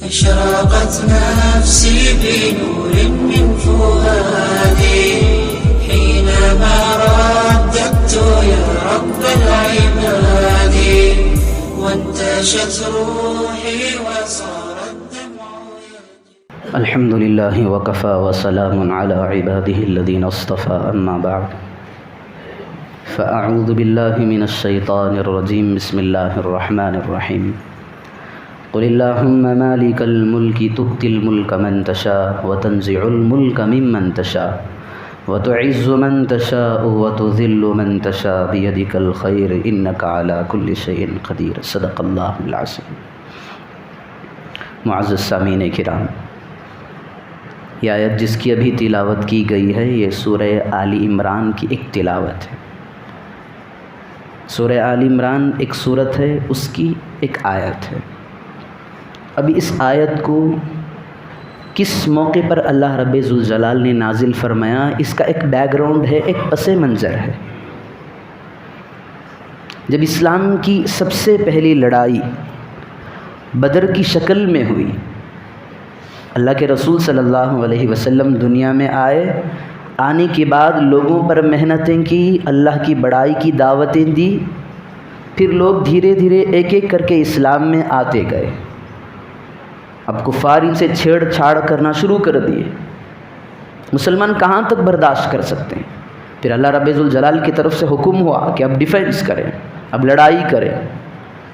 أشرقت نفسي بنور من فؤادي حينما رددت يا رب العباد وانتشت روحي وصار الدمع يجري. الحمد لله وكفى وسلام على عباده الذين اصطفى أما بعد فأعوذ بالله من الشيطان الرجيم بسم الله الرحمن الرحيم قل اللهم مالك الملك تؤتي الملك من تشاء وتنزع الملك ممن تشاء وتعز من تشاء وتذل من تشاء بيدك الخير إنك على كل شيء قدير صدق الله العظيم. معزز سامعین کرام، یہ آیت جس کی ابھی تلاوت کی گئی ہے یہ سورہ آل عمران کی ایک تلاوت ہے۔ سورہ آل عمران ایک سورت ہے، اس کی ایک آیت ہے۔ ابھی اس آیت کو کس موقع پر اللہ رب ذوالجلال نے نازل فرمایا، اس کا ایک بیک گراؤنڈ ہے، ایک پس منظر ہے۔ جب اسلام کی سب سے پہلی لڑائی بدر کی شکل میں ہوئی، اللہ کے رسول صلی اللہ علیہ وسلم دنیا میں آنے کے بعد لوگوں پر محنتیں کی، اللہ کی بڑائی کی دعوتیں دی، پھر لوگ دھیرے دھیرے ایک ایک کر کے اسلام میں آتے گئے۔ اب کفار ان سے چھیڑ چھاڑ کرنا شروع کر دیے۔ مسلمان کہاں تک برداشت کر سکتے ہیں؟ پھر اللہ رب ذوالجلال کی طرف سے حکم ہوا کہ اب ڈیفینس کریں، اب لڑائی کریں۔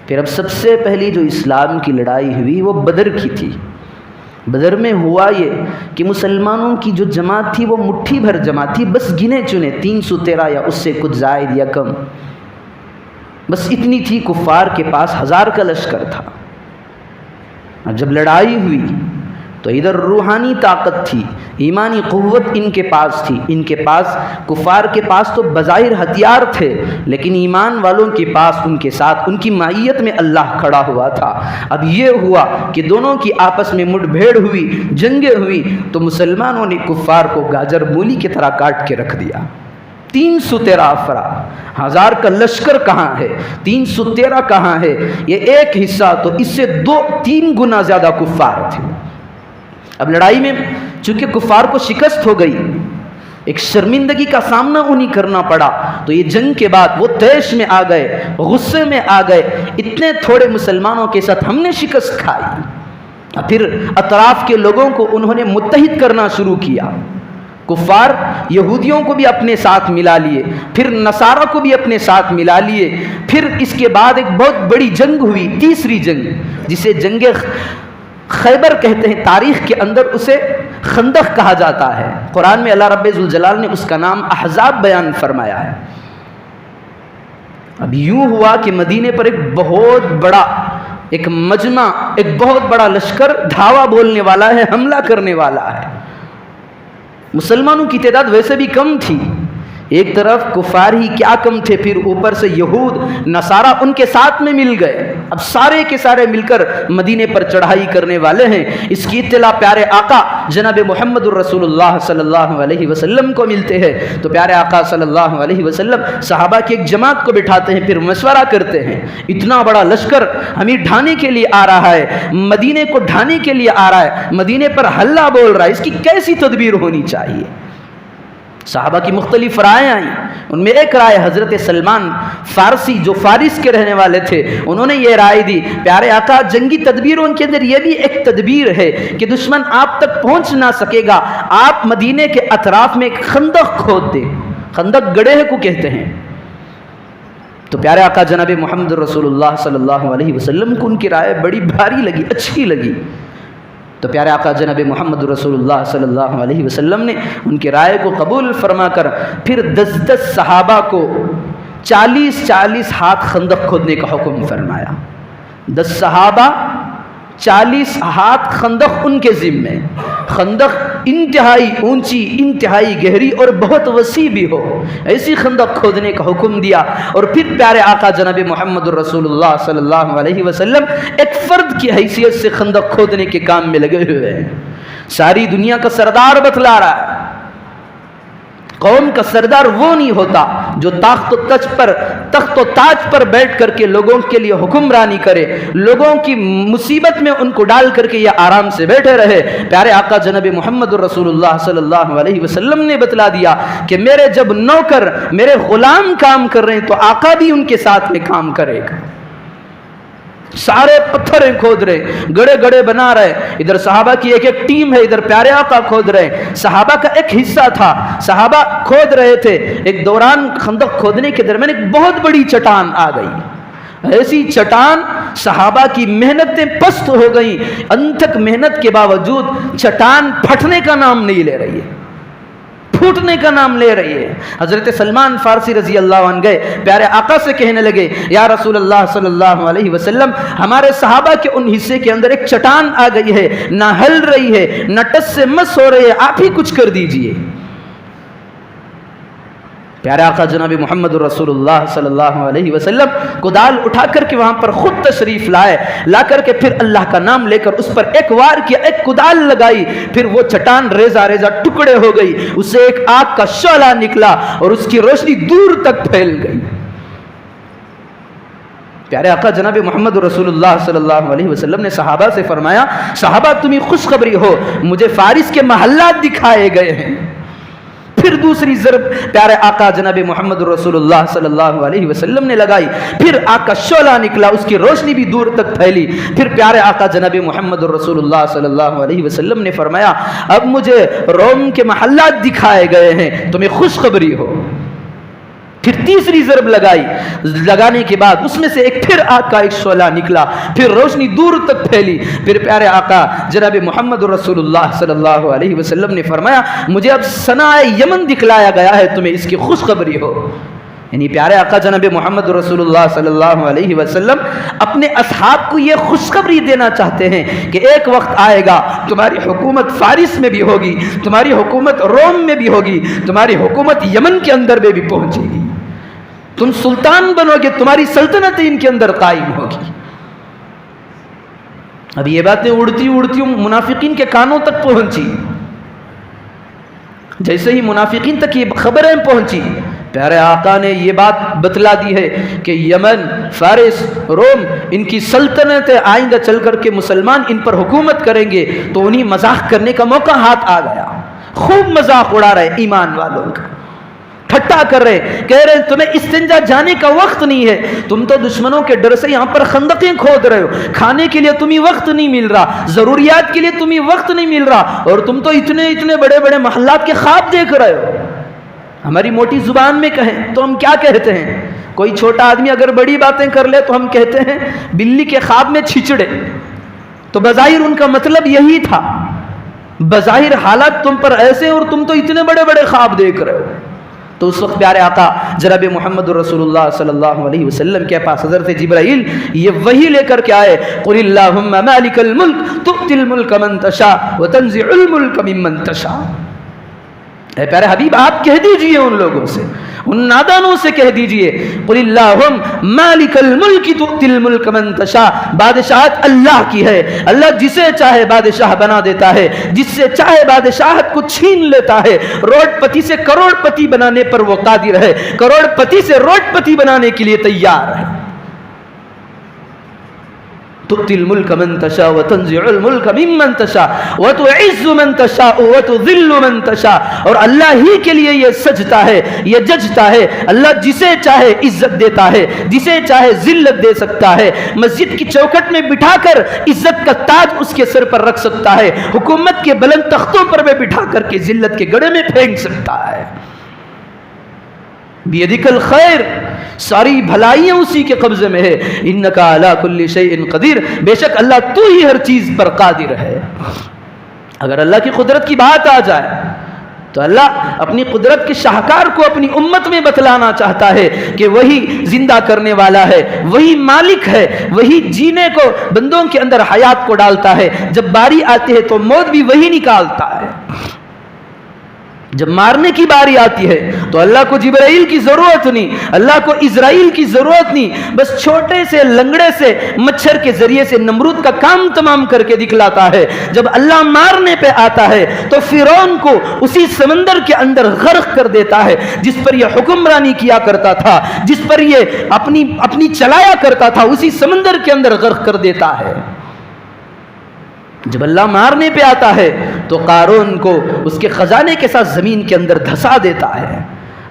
پھر اب سب سے پہلی جو اسلام کی لڑائی ہوئی وہ بدر کی تھی۔ بدر میں ہوا یہ کہ مسلمانوں کی جو جماعت تھی وہ مٹھی بھر جماعت تھی، بس گنے چنے 313 یا اس سے کچھ زائد یا کم، بس اتنی تھی۔ کفار کے پاس 1000 کا لشکر تھا۔ اور جب لڑائی ہوئی تو ادھر روحانی طاقت تھی، ایمانی قوت ان کے پاس تھی۔ ان کے پاس، کفار کے پاس تو بظاہر ہتھیار تھے، لیکن ایمان والوں کے پاس ان کے ساتھ ان کی معیت میں اللہ کھڑا ہوا تھا۔ اب یہ ہوا کہ دونوں کی آپس میں مٹ بھیڑ ہوئی، جنگیں ہوئی، تو مسلمانوں نے کفار کو گاجر مولی کی طرح کاٹ کے رکھ دیا۔ 313 افراد، 1000 کا لشکر کہاں ہے، 313 کہاں ہے؟ یہ ایک حصہ تو اس سے 2-3 گنا زیادہ کفار تھے۔ اب لڑائی میں چونکہ کفار کو شکست ہو گئی، ایک شرمندگی کا سامنا انہیں کرنا پڑا، تو یہ جنگ کے بعد وہ طیش میں آ گئے، غصے میں آ گئے، اتنے تھوڑے مسلمانوں کے ساتھ ہم نے شکست کھائی۔ پھر اطراف کے لوگوں کو انہوں نے متحد کرنا شروع کیا۔ کفار یہودیوں کو بھی اپنے ساتھ ملا لیے، پھر نصارہ کو بھی اپنے ساتھ ملا لیے۔ پھر اس کے بعد ایک بہت بڑی جنگ ہوئی، تیسری جنگ، جسے جنگ خیبر کہتے ہیں۔ تاریخ کے اندر اسے خندق کہا جاتا ہے۔ قرآن میں اللہ رب ذوالجلال نے اس کا نام احزاب بیان فرمایا ہے۔ اب یوں ہوا کہ مدینے پر ایک بہت بڑا ایک مجمع، ایک بہت بڑا لشکر دھاوا بولنے والا ہے، حملہ کرنے والا ہے۔ مسلمانوں کی تعداد ویسے بھی کم تھی، ایک طرف کفار ہی کیا کم تھے، پھر اوپر سے یہود نصارہ ان کے ساتھ میں مل گئے۔ اب سارے کے سارے مل کر مدینے پر چڑھائی کرنے والے ہیں۔ اس کی اطلاع پیارے آقا جناب محمد الرسول اللہ صلی اللہ علیہ وسلم کو ملتے ہیں، تو پیارے آقا صلی اللہ علیہ وسلم صحابہ کی ایک جماعت کو بٹھاتے ہیں، پھر مشورہ کرتے ہیں، اتنا بڑا لشکر ہمیں ڈھانے کے لیے آ رہا ہے، مدینے کو ڈھانے کے لیے آ رہا ہے، مدینے پر حلہ بول رہا ہے، اس کی کیسی تدبیر ہونی چاہیے؟ صحابہ کی مختلف رائے آئیں۔ ان میں ایک رائے حضرت سلمان فارسی، جو فارس کے رہنے والے تھے، انہوں نے یہ رائے دی، پیارے آقا جنگی تدبیروں کے اندر یہ بھی ایک تدبیر ہے کہ دشمن آپ تک پہنچ نہ سکے گا، آپ مدینے کے اطراف میں ایک خندق کھود دیں۔ خندق گڑھے کو کہتے ہیں۔ تو پیارے آقا جناب محمد رسول اللہ صلی اللہ علیہ وسلم کو ان کی رائے بڑی بھاری لگی، اچھی لگی۔ تو پیارے آقا جناب محمد رسول اللہ صلی اللہ علیہ وسلم نے ان کی رائے کو قبول فرما کر پھر 10 صحابہ کو 40 ہاتھ خندق کھودنے کا حکم فرمایا۔ 10 صحابہ 40 ہاتھ خندق ان کے ذمے۔ خندق انتہائی اونچی، انتہائی گہری اور بہت وسیع بھی ہو، ایسی خندق کھودنے کا حکم دیا۔ اور پھر پیارے آقا جناب محمد رسول اللہ صلی اللہ علیہ وسلم ایک فرد کی حیثیت سے خندق کھودنے کے کام میں لگے ہوئے ہیں۔ ساری دنیا کا سردار بتلا رہا ہے، قوم کا سردار وہ نہیں ہوتا جو تخت و تاج پر بیٹھ کر کے لوگوں کے لیے حکمرانی کرے، لوگوں کی مصیبت میں ان کو ڈال کر کے یہ آرام سے بیٹھے رہے۔ پیارے آقا جناب محمد رسول اللہ صلی اللہ علیہ وسلم نے بتلا دیا کہ میرے جب نوکر، میرے غلام کام کر رہے ہیں تو آقا بھی ان کے ساتھ میں کام کرے گا۔ سارے پتھریں کھود رہے، گڑے گڑے بنا رہے، ادھر صحابہ کی ایک ایک ٹیم ہے، ادھر پیارے آقا کھود رہے۔ صحابہ کا ایک حصہ تھا، صحابہ کھود رہے تھے، ایک دوران خندق کھودنے کے درمیان ایک بہت بڑی چٹان آ گئی۔ ایسی چٹان، صحابہ کی محنتیں پست ہو گئیں، انتھک محنت کے باوجود چٹان پھٹنے کا نام نہیں لے رہی ہے، پھوٹنے کا نام لے رہی ہے۔ حضرت سلمان فارسی رضی اللہ عنہ گئے، پیارے آقا سے کہنے لگے یا رسول اللہ صلی اللہ علیہ وسلم، ہمارے صحابہ کے ان حصے کے اندر ایک چٹان آ گئی ہے، نہ ہل رہی ہے، نہ ٹس سے مس ہو رہی ہے، آپ ہی کچھ کر دیجئے۔ پیارے آقا جناب محمد رسول اللہ صلی اللہ علیہ وسلم کدال اٹھا کر کے وہاں پر خود تشریف لائے، لا کر کے پھر اللہ کا نام لے کر اس پر ایک وار کیا، ایک کدال لگائی، پھر وہ چٹان ریزہ ریزہ ٹکڑے ہو گئی، اسے ایک آگ کا شعلہ نکلا اور اس کی روشنی دور تک پھیل گئی۔ پیارے آقا جناب محمد رسول اللہ صلی اللہ علیہ وسلم نے صحابہ سے فرمایا، صحابہ تمہیں خوشخبری ہو، مجھے فارس کے محلات دکھائے گئے ہیں۔ پھر دوسری ضرب پیارے آقا جناب محمد رسول اللہ صلی اللہ علیہ وسلم نے لگائی، پھر آگ کا شعلہ نکلا، اس کی روشنی بھی دور تک پھیلی۔ پھر پیارے آقا جناب محمد رسول اللہ صلی اللہ علیہ وسلم نے فرمایا، اب مجھے روم کے محلات دکھائے گئے ہیں، تمہیں خوشخبری ہو۔ پھر تیسری ضرب لگائی، لگانے کے بعد اس میں سے پھر آگ کا ایک شعلہ نکلا، پھر روشنی دور تک پھیلی۔ پھر پیارے آقا جناب محمد رسول اللہ صلی اللہ علیہ وسلم نے فرمایا، مجھے اب صنع یمن دکھلایا گیا ہے، تمہیں اس کی خوشخبری ہو۔ یعنی پیارے آقا جناب محمد رسول اللہ صلی اللہ علیہ وسلم اپنے اصحاب کو یہ خوشخبری دینا چاہتے ہیں کہ ایک وقت آئے گا تمہاری حکومت فارس میں بھی ہوگی، تمہاری حکومت روم میں بھی ہوگی، تمہاری حکومت یمن کے اندر میں بھی پہنچے گی، تم سلطان بنو گے، تمہاری سلطنت ان کے اندر قائم ہوگی۔ اب یہ باتیں اڑتی اڑتی منافقین کے کانوں تک پہنچی۔ جیسے ہی منافقین تک یہ خبریں پہنچی، پیارے آقا نے یہ بات بتلا دی ہے کہ یمن، فارس، روم، ان کی سلطنتیں آئندہ چل کر کے مسلمان ان پر حکومت کریں گے، تو انہیں مذاق کرنے کا موقع ہاتھ آ گیا۔ خوب مذاق اڑا رہے ایمان والوں کا، ٹھٹا کر رہے، کہہ رہے تمہیں استنجا جانے کا وقت نہیں ہے، تم تو دشمنوں کے ڈر سے یہاں پر خندقیں کھود رہے ہو، کھانے کے لیے تمہیں وقت نہیں مل رہا، ضروریات کے لیے تمہیں وقت نہیں مل رہا، اور تم تو اتنے بڑے بڑے محلات کے خواب دیکھ رہے ہو۔ ہماری موٹی زبان میں کہیں تو ہم کیا کہتے ہیں؟ کوئی چھوٹا آدمی اگر بڑی باتیں کر لے تو ہم کہتے ہیں بلی کے خواب میں چھچڑے۔ تو بظاہر ان کا مطلب یہی تھا، بظاہر حالات تم پر ایسے اور تم تو اتنے بڑے بڑے خواب دیکھ رہے ہو۔ تو اس وقت پیارے آقا جناب محمد رسول اللہ صلی اللہ علیہ وسلم کے پاس حضرت جبرائیل یہ وحی لے کر کے آئے، قل اللہم مالک الملک تؤتی الملک من تشاء وتنزع الملک ممن تشاء۔ اے پیارے حبیب آپ کہہ دیجئے ان لوگوں سے، ان نادانوں سے کہہ دیجئے، قل اللہم مالک الملک تؤتی الملک من تشاء، بادشاہت اللہ کی ہے، اللہ جسے چاہے بادشاہ بنا دیتا ہے، جس سے چاہے بادشاہت کو چھین لیتا ہے، روڈ پتی سے کروڑ پتی بنانے پر وہ قادر ہے، کروڑ پتی سے روڈ پتی بنانے کے لیے تیار ہے۔ تؤتی الملک من تشاء وتنزع الملک ممن تشاء وتعز من تشاء وتذل من تشاء۔ اور اللہ ہی کے لیے یہ سجتا ہے، یہ ججتا ہے، اللہ جسے چاہے عزت دیتا ہے، جسے چاہے ذلت دے سکتا ہے، مسجد کی چوکھٹ میں بٹھا کر عزت کا تاج اس کے سر پر رکھ سکتا ہے، حکومت کے بلند تختوں پر میں بٹھا کر کے ذلت کے گڑھے میں پھینک سکتا ہے۔ بیدک الخیر، ساری بھلائیاں اسی کے قبضے میں ہے، انکا علی کل شیء قدیر، بے شک اللہ تو ہی ہر چیز پر قادر ہے۔ اگر اللہ کی قدرت کی بات آ جائے تو اللہ اپنی قدرت کے شاہکار کو اپنی امت میں بتلانا چاہتا ہے کہ وہی زندہ کرنے والا ہے، وہی مالک ہے، وہی جینے کو بندوں کے اندر حیات کو ڈالتا ہے، جب باری آتی ہے تو موت بھی وہی نکالتا ہے۔ جب مارنے کی باری آتی ہے تو اللہ کو جبرائیل کی ضرورت نہیں، اللہ کو اسرائیل کی ضرورت نہیں، بس چھوٹے سے لنگڑے سے مچھر کے ذریعے سے نمرود کا کام تمام کر کے دکھلاتا ہے۔ جب اللہ مارنے پہ آتا ہے تو فرعون کو اسی سمندر کے اندر غرق کر دیتا ہے جس پر یہ حکمرانی کیا کرتا تھا، جس پر یہ اپنی چلایا کرتا تھا، اسی سمندر کے اندر غرق کر دیتا ہے۔ جب اللہ مارنے پہ آتا ہے تو قارون کو اس کے خزانے کے ساتھ زمین کے اندر دھسا دیتا ہے۔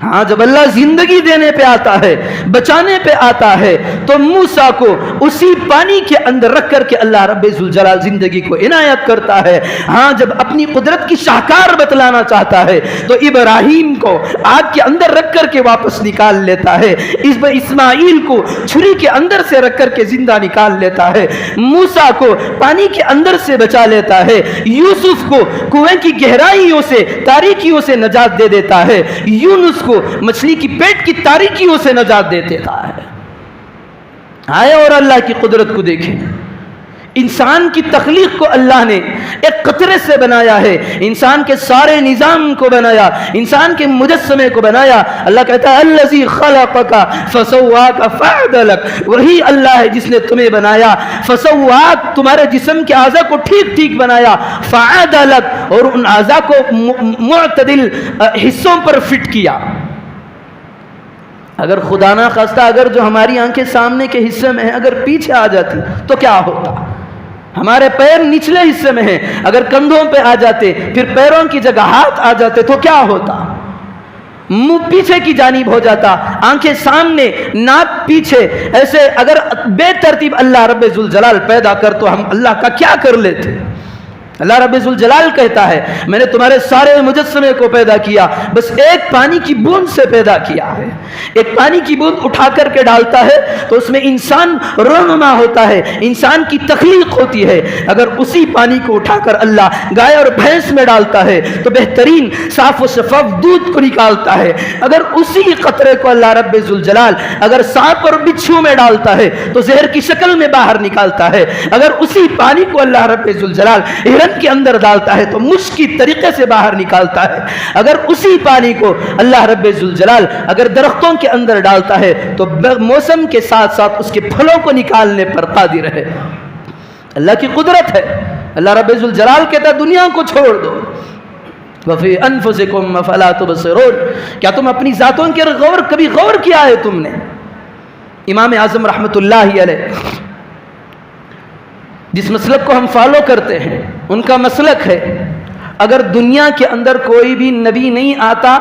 ہاں جب اللہ زندگی دینے پہ آتا ہے، بچانے پہ آتا ہے، تو موسیٰ کو اسی پانی کے اندر رکھ کر کے اللہ رب ذوالجلال زندگی کو عنایت کرتا ہے۔ ہاں جب اپنی قدرت کی شاہکار بتلانا چاہتا ہے تو ابراہیم کو آگ کے اندر رکھ کر کے واپس نکال لیتا ہے، اسماعیل کو چھری کے اندر سے رکھ کر کے زندہ نکال لیتا ہے، موسیٰ کو پانی کے اندر سے بچا لیتا ہے، یوسف کو کنویں کی گہرائیوں سے تاریکیوں سے نجات دے دیتا ہے، یونس کو مچھلی کی پیٹ کی تاریکیوں سے نجات دے دیتا ہے۔ آئے اور اللہ کی قدرت کو دیکھیں۔ انسان کی تخلیق کو اللہ نے ایک قطرے سے بنایا ہے، انسان کے سارے نظام کو بنایا، انسان کے مجسمے کو بنایا۔ اللہ کہتا ہے الذی خلقک فسواک فعدلک، وہی اللہ ہے جس نے تمہیں بنایا، فسواک تمہارے جسم کے اعضاء کو ٹھیک ٹھیک بنایا، فعدلک اور ان اعضاء کو معتدل حصوں پر فٹ کیا۔ اگر خدا نہ خواستہ اگر جو ہماری آنکھیں سامنے کے حصے میں ہیں اگر پیچھے آ جاتی تو کیا ہوتا؟ ہمارے پیر نچلے حصے میں ہیں، اگر کندھوں پہ آ جاتے پھر پیروں کی جگہ ہاتھ آ جاتے تو کیا ہوتا؟ منہ پیچھے کی جانب ہو جاتا، آنکھیں سامنے، ناک پیچھے، ایسے اگر بے ترتیب اللہ رب ذوالجلال پیدا کر تو ہم اللہ کا کیا کر لیتے؟ اللہ رب ذوالجلال کہتا ہے میں نے تمہارے سارے مجسمے کو پیدا کیا، بس ایک پانی کی بوند سے پیدا کیا ہے۔ ایک پانی کی بوند اٹھا کر کے ڈالتا ہے تو اس میں انسان رونما ہوتا ہے، انسان کی تخلیق ہوتی ہے۔ اگر اسی پانی کو اٹھا کر اللہ گائے اور بھینس میں ڈالتا ہے تو بہترین صاف و شفاف دودھ کو نکالتا ہے۔ اگر اسی قطرے کو اللہ رب ذوالجلال اگر سانپ اور بچھو میں ڈالتا ہے تو زہر کی شکل میں باہر نکالتا ہے۔ اگر اسی پانی کو اللہ رب ذوالجلال کے اندر ڈالتا ہے تو مشک کی طریقے سے باہر نکالتا ہے۔ اگر اسی پانی کو اللہ رب ذوالجلال اگر درختوں کے اندر ڈالتا ہے تو موسم کے ساتھ ساتھ اس کے پھلوں کو نکالنے پر قادر ہے۔ اللہ کی قدرت ہے۔ اللہ رب ذوالجلال کہتا ہے دنیا کو چھوڑ دو، وفی انفسکم افلا تبصرون، کیا تم اپنی ذاتوں کے کبھی غور کیا ہے تم نے؟ امام اعظم رحمت اللہ علیہ جس مسلک کو ہم فالو کرتے ہیں ان کا مسلک ہے اگر دنیا کے اندر کوئی بھی نبی نہیں آتا،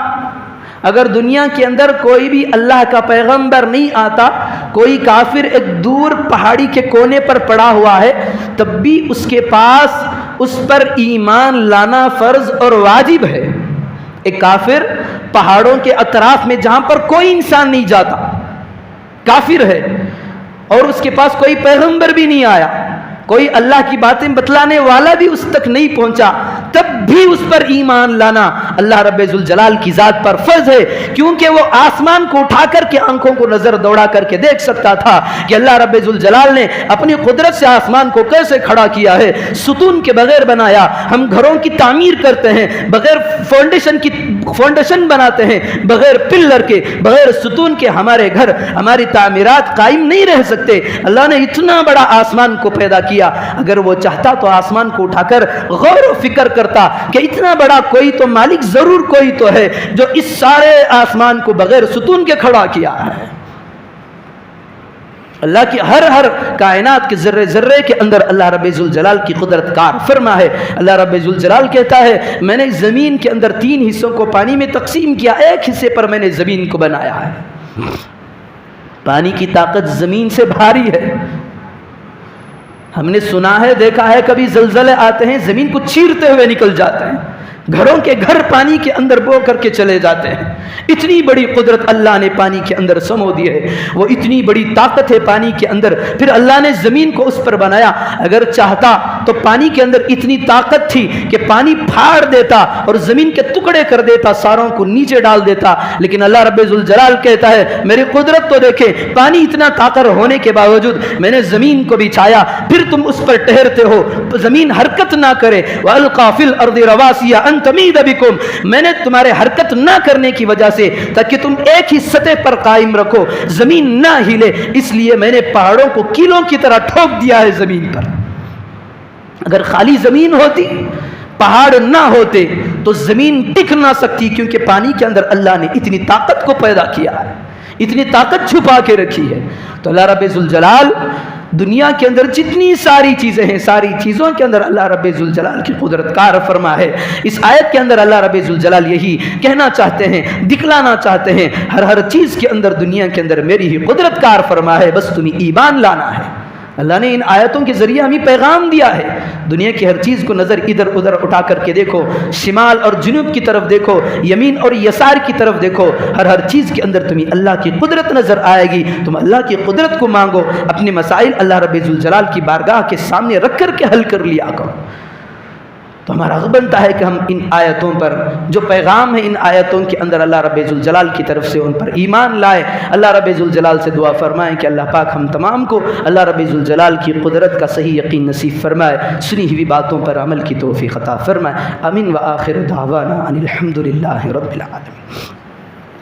اگر دنیا کے اندر کوئی بھی اللہ کا پیغمبر نہیں آتا، کوئی کافر ایک دور پہاڑی کے کونے پر پڑا ہوا ہے تب بھی اس کے پاس اس پر ایمان لانا فرض اور واجب ہے۔ ایک کافر پہاڑوں کے اطراف میں جہاں پر کوئی انسان نہیں جاتا، کافر ہے اور اس کے پاس کوئی پیغمبر بھی نہیں آیا، کوئی اللہ کی باتیں بتلانے والا بھی اس تک نہیں پہنچا، تب بھی اس پر ایمان لانا اللہ رب ذوالجلال کی ذات پر فرض ہے، کیونکہ وہ آسمان کو اٹھا کر کے آنکھوں کو نظر دوڑا کر کے دیکھ سکتا تھا کہ اللہ رب ذوالجلال نے اپنی قدرت سے آسمان کو کیسے کھڑا کیا ہے، ستون کے بغیر بنایا۔ ہم گھروں کی تعمیر کرتے ہیں بغیر فاؤنڈیشن بناتے ہیں، بغیر پلر کے، بغیر ستون کے ہمارے گھر، ہماری تعمیرات قائم نہیں رہ سکتے۔ اللہ نے اتنا بڑا آسمان کو پیدا کیا، اگر وہ چاہتا تو آسمان کو اٹھا کر غور و فکر کرتا کہ اتنا بڑا کوئی تو مالک ضرور کوئی تو ہے جو اس سارے آسمان کو بغیر ستون کے کھڑا کیا ہے۔ اللہ کی ہر کائنات کے ذرے ذرے کے اندر اللہ رب ذوالجلال کی قدرت کار فرما ہے۔ اللہ رب ذوالجلال کہتا ہے میں نے زمین کے اندر 3 حصوں کو پانی میں تقسیم کیا، ایک حصے پر میں نے زمین کو بنایا ہے۔ پانی کی طاقت زمین سے بھاری ہے، ہم نے سنا ہے دیکھا ہے کبھی زلزلے آتے ہیں زمین کو چیرتے ہوئے نکل جاتے ہیں، گھروں کے گھر پانی کے اندر بو کر کے چلے جاتے ہیں۔ اتنی بڑی قدرت اللہ نے پانی کے اندر سمو دی ہے، وہ اتنی بڑی طاقت ہے پانی کے اندر۔ پھر اللہ نے زمین کو اس پر بنایا، اگر چاہتا تو پانی کے اندر اتنی طاقت تھی کہ پانی پھاڑ دیتا اور زمین کے ٹکڑے کر دیتا، ساروں کو نیچے ڈال دیتا، لیکن اللہ رب ذوالجلال کہتا ہے میری قدرت تو دیکھے، پانی اتنا طاقت ہونے کے باوجود میں نے زمین کو بچھایا، پھر تم اس پر ٹہرتے ہو، زمین حرکت نہ کرے۔ وَأَلْقَى فِي الْأَرْضِ رَوَاسِيَ أَن تَمِيدَ بِكُمْ، میں نے تمہارے حرکت نہ کرنے کی وجہ سے تاکہ تم ایک ہی سطح پر قائم رکھو، زمین نہ ہلے، اس لیے میں نے پہاڑوں کو کیلوں کی طرح ٹھوک دیا ہے زمین پر۔ اگر خالی زمین ہوتی، پہاڑ نہ ہوتے تو زمین ٹک نہ سکتی، کیونکہ پانی کے اندر اللہ نے اتنی طاقت کو پیدا کیا ہے، اتنی طاقت چھپا کے رکھی ہے۔ تو اللہ رب ذوالجلال دنیا کے اندر جتنی ساری چیزیں ہیں، ساری چیزوں کے اندر اللہ رب ذوالجلال کی قدرت کار فرما ہے۔ اس آیت کے اندر اللہ رب ذوالجلال یہی کہنا چاہتے ہیں، دکھلانا چاہتے ہیں، ہر چیز کے اندر دنیا کے اندر میری ہی قدرت کار فرما ہے، بس تمہیں ایمان لانا ہے۔ اللہ نے ان آیتوں کے ذریعے ہمیں پیغام دیا ہے، دنیا کی ہر چیز کو نظر ادھر ادھر اٹھا کر کے دیکھو، شمال اور جنوب کی طرف دیکھو، یمین اور یسار کی طرف دیکھو، ہر چیز کے اندر تمہیں اللہ کی قدرت نظر آئے گی۔ تم اللہ کی قدرت کو مانگو، اپنے مسائل اللہ رب ذوالجلال کی بارگاہ کے سامنے رکھ کر کے حل کر لیا کرو۔ تو ہمارا حق بنتا ہے کہ ہم ان آیتوں پر جو پیغام ہے، ان آیتوں کے اندر اللہ رب ذوالجلال کی طرف سے ان پر ایمان لائے۔ اللہ رب ذوالجلال سے دعا فرمائیں کہ اللہ پاک ہم تمام کو اللہ رب ذوالجلال کی قدرت کا صحیح یقین نصیب فرمائے، سنی ہوئی باتوں پر عمل کی توفیق عطا فرمائے۔ آمین۔ وآخر دعوانا ان الحمد للہ رب العالمین۔